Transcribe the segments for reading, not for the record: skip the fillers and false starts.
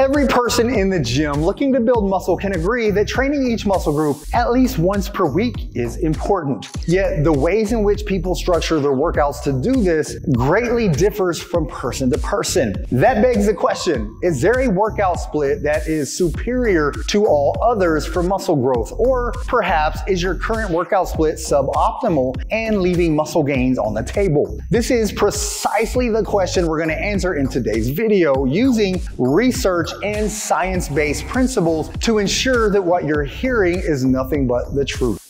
Every person in the gym looking to build muscle can agree that training each muscle group at least once per week is important. Yet the ways in which people structure their workouts to do this greatly differs from person to person. That begs the question, is there a workout split that is superior to all others for muscle growth? Or perhaps is your current workout split suboptimal and leaving muscle gains on the table? This is precisely the question we're going to answer in today's video using research and science-based principles to ensure that what you're hearing is nothing but the truth.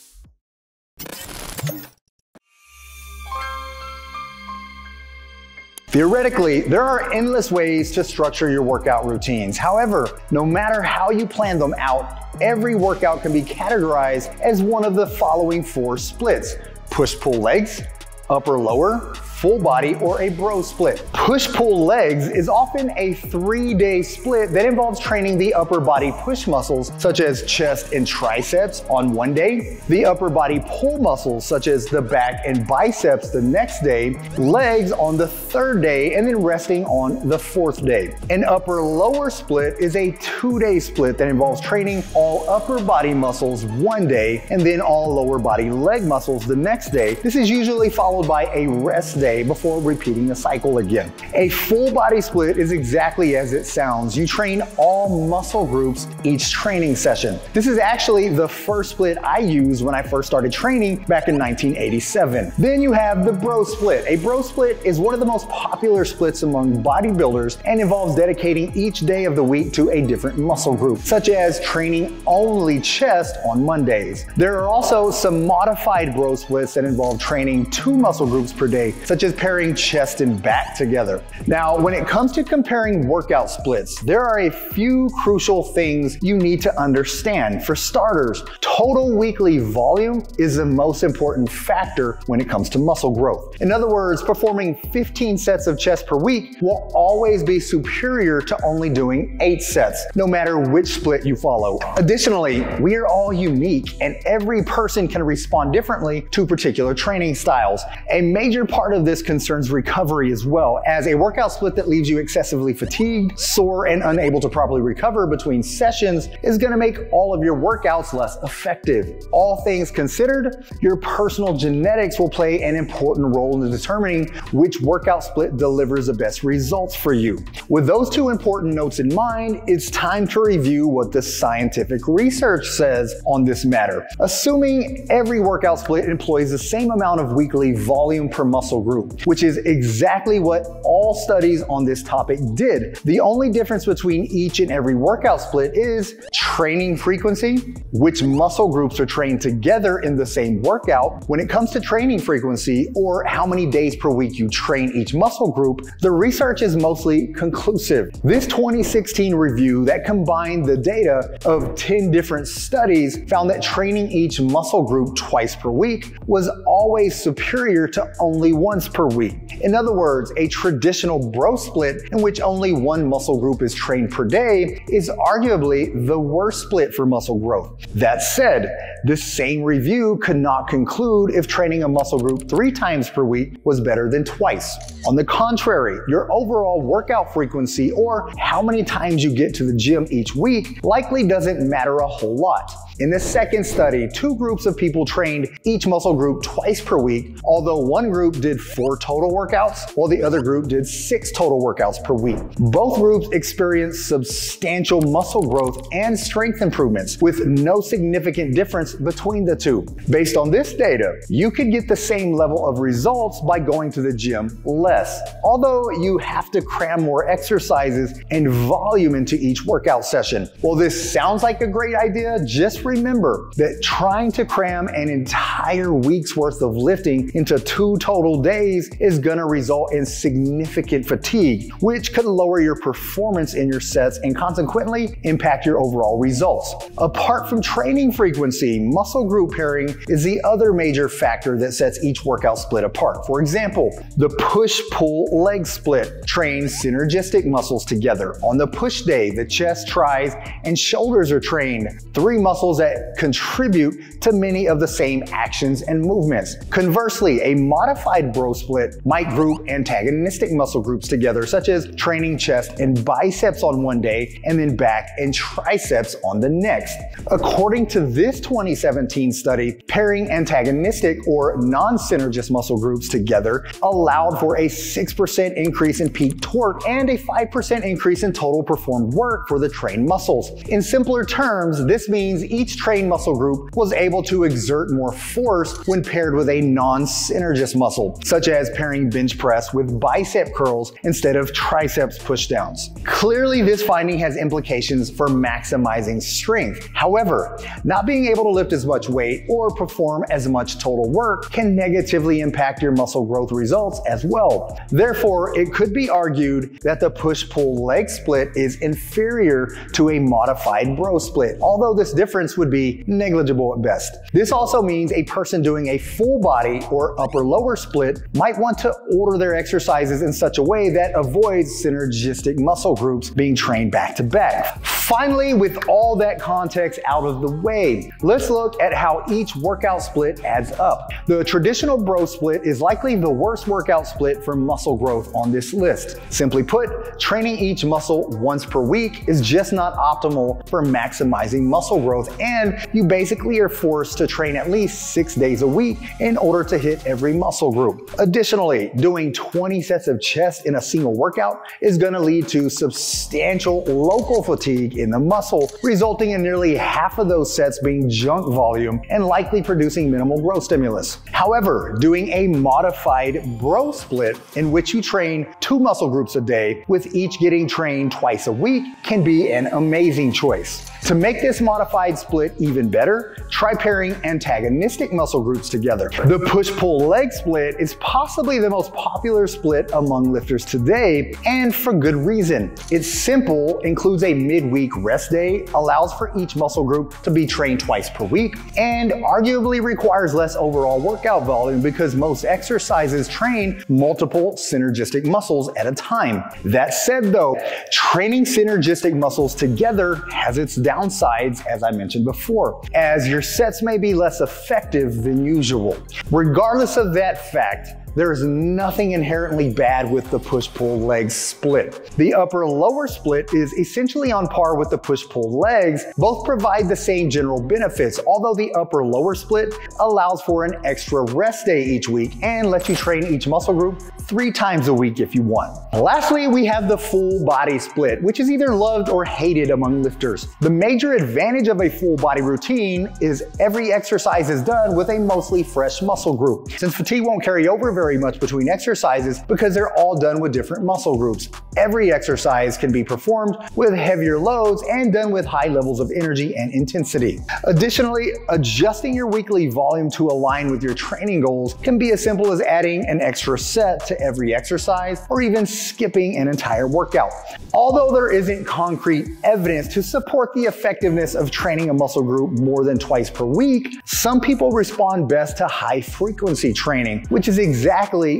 Theoretically, there are endless ways to structure your workout routines. However, no matter how you plan them out, every workout can be categorized as one of the following 4 splits: push-pull legs, upper-lower, full body, or a bro split. Push-pull legs is often a 3-day split that involves training the upper body push muscles such as chest and triceps on one day, the upper body pull muscles such as the back and biceps the next day, legs on the 3rd day, and then resting on the 4th day. An upper-lower split is a 2-day split that involves training all upper body muscles one day and then all lower body leg muscles the next day. This is usually followed by a rest day before repeating the cycle again. A full body split is exactly as it sounds. You train all muscle groups each training session. This is actually the first split I used when I first started training back in 1987. Then you have the bro split. A bro split is one of the most popular splits among bodybuilders and involves dedicating each day of the week to a different muscle group, such as training only chest on Mondays. There are also some modified bro splits that involve training 2 muscle groups per day, such as pairing chest and back together. Now, when it comes to comparing workout splits, there are a few crucial things you need to understand. For starters, total weekly volume is the most important factor when it comes to muscle growth. In other words, performing 15 sets of chest per week will always be superior to only doing 8 sets, no matter which split you follow. Additionally, we are all unique and every person can respond differently to particular training styles. A major part of this concerns recovery as well, as a workout split that leaves you excessively fatigued, sore, and unable to properly recover between sessions is going to make all of your workouts less effective. All things considered, your personal genetics will play an important role in determining which workout split delivers the best results for you. With those 2 important notes in mind, it's time to review what the scientific research says on this matter. Assuming every workout split employs the same amount of weekly volume per muscle group, which is exactly what all studies on this topic did. The only difference between each and every workout split is training frequency, which muscle groups are trained together in the same workout. When it comes to training frequency, or how many days per week you train each muscle group, the research is mostly conclusive. This 2016 review that combined the data of 10 different studies found that training each muscle group twice per week was always superior to only once per week. In other words, a traditional bro split in which only one muscle group is trained per day is arguably the worst split for muscle growth. That said, this same review could not conclude if training a muscle group 3 times per week was better than twice. On the contrary, your overall workout frequency, or how many times you get to the gym each week, likely doesn't matter a whole lot. In the second study, 2 groups of people trained each muscle group twice per week, although one group did 4 total workouts, while the other group did 6 total workouts per week. Both groups experienced substantial muscle growth and strength improvements, with no significant difference between the 2. Based on this data, you could get the same level of results by going to the gym less, although you have to cram more exercises and volume into each workout session. While this sounds like a great idea, just remember that trying to cram an entire week's worth of lifting into 2 total days is going to result in significant fatigue, which could lower your performance in your sets and consequently impact your overall results. Apart from training frequency, muscle group pairing is the other major factor that sets each workout split apart. For example, the push-pull leg split trains synergistic muscles together. On the push day, the chest, tris, and shoulders are trained, three muscles that contribute to many of the same actions and movements. Conversely, a modified bro split might group antagonistic muscle groups together, such as training chest and biceps on one day and then back and triceps on the next. According to this 2017 study, pairing antagonistic or non-synergistic muscle groups together allowed for a 6% increase in peak torque and a 5% increase in total performed work for the trained muscles. In simpler terms, this means each trained muscle group was able to exert more force when paired with a non-synergistic muscle, such as pairing bench press with bicep curls instead of triceps pushdowns. Clearly, this finding has implications for maximizing strength. However, not being able to lift as much weight or perform as much total work can negatively impact your muscle growth results as well. Therefore, it could be argued that the push-pull leg split is inferior to a modified bro split, although this difference would be negligible at best. This also means a person doing a full body or upper-lower split might want to order their exercises in such a way that avoids synergistic muscle groups being trained back to back. Finally, with all that context out of the way, let's look at how each workout split adds up. The traditional bro split is likely the worst workout split for muscle growth on this list. Simply put, training each muscle once per week is just not optimal for maximizing muscle growth, and you basically are forced to train at least 6 days a week in order to hit every muscle group. Additionally, doing 20 sets of chest in a single workout is going to lead to substantial local fatigue in the muscle, resulting in nearly half of those sets being junk volume and likely producing minimal growth stimulus. However, doing a modified bro split in which you train 2 muscle groups a day, with each getting trained twice a week, can be an amazing choice. To make this modified split even better, try pairing antagonistic muscle groups together. The push-pull leg split is possibly the most popular split among lifters today, and for good reason. It's simple, includes a midweek rest day, allows for each muscle group to be trained twice per week, and arguably requires less overall workout volume because most exercises train multiple synergistic muscles at a time. That said though, training synergistic muscles together has its downsides, as I mentioned before, as your sets may be less effective than usual. Regardless of that fact, there is nothing inherently bad with the push-pull leg split. The upper-lower split is essentially on par with the push-pull legs. Both provide the same general benefits, although the upper-lower split allows for an extra rest day each week and lets you train each muscle group 3 times a week if you want. Lastly, we have the full body split, which is either loved or hated among lifters. The major advantage of a full body routine is every exercise is done with a mostly fresh muscle group, since fatigue won't carry over very much between exercises because they're all done with different muscle groups. Every exercise can be performed with heavier loads and done with high levels of energy and intensity. Additionally, adjusting your weekly volume to align with your training goals can be as simple as adding an extra set to every exercise or even skipping an entire workout. Although there isn't concrete evidence to support the effectiveness of training a muscle group more than twice per week, some people respond best to high frequency training, which is exactly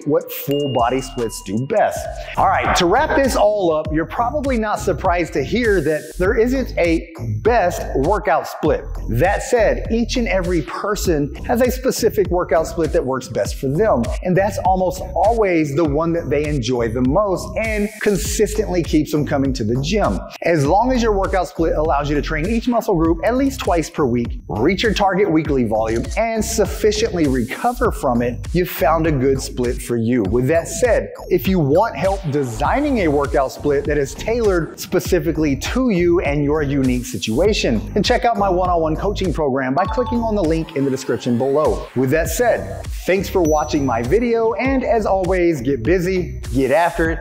what full body splits do best. All right, to wrap this all up, you're probably not surprised to hear that there isn't a best workout split. That said, each and every person has a specific workout split that works best for them, and that's almost always the one that they enjoy the most and consistently keeps them coming to the gym. As long as your workout split allows you to train each muscle group at least twice per week, reach your target weekly volume, and sufficiently recover from it, you've found a good split for you. With that said, if you want help designing a workout split that is tailored specifically to you and your unique situation, then check out my one-on-one coaching program by clicking on the link in the description below. With that said, thanks for watching my video, and as always, get busy, get after it,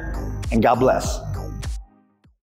and God bless.